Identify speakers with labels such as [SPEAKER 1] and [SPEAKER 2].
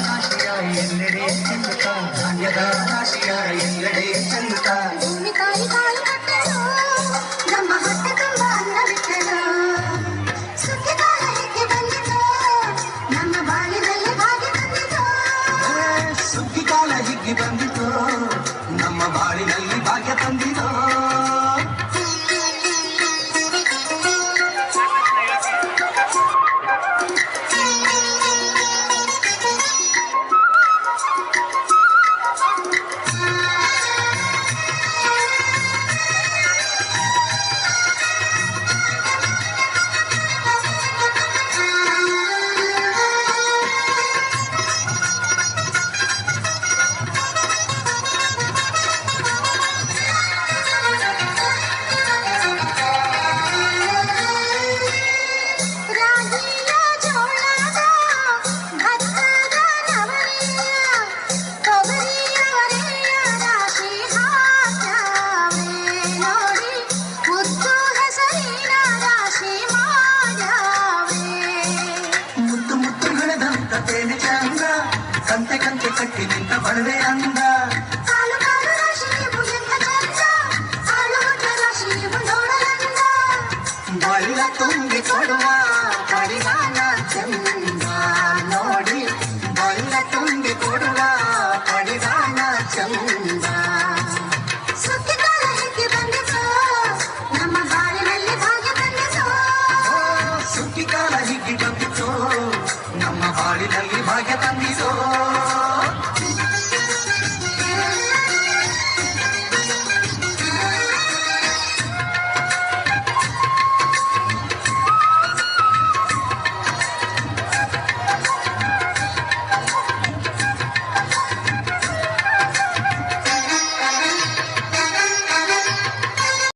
[SPEAKER 1] ರಾಶಿಯ ಎಲ್ಲೆಡೆ ಚೆಲ್ಲುತ್ತ ಧಾನ್ಯದ ರಾಶಿಯ ಎಲ್ಲೆಡೆ ಚೆಲ್ಲುತ್ತ
[SPEAKER 2] ಭೂಮಿ ಕಾಯಿ ಕಾಯಿ ಕಟ್ಟಲು ನಮ್ಮ ಹೊಟ್ಟೆ ತುಂಬ ಅನ್ನ ಬಿಟ್ಟಲು ಸುಗ್ಗಿ ಕಾಲ ಹೇಗೆ ಬಂದಿತು ನಮ್ಮ ಬಾಳಿನಲ್ಲಿ ಭಾಗ್ಯ ತಂದಿತು
[SPEAKER 1] ಸುಗ್ಗಿ ಕಾಲ ಹಿಗ್ಗಿ ಬಂದಿತು ನಮ್ಮ ಬಾಳಿನಲ್ಲಿ ಭಾಗ್ಯ ತಂದಿತು ಕಂತೆ ಕಂತೆ ಕಟ್ಟಿ ನಿಂತ ಬಡವೆ ಅಂದ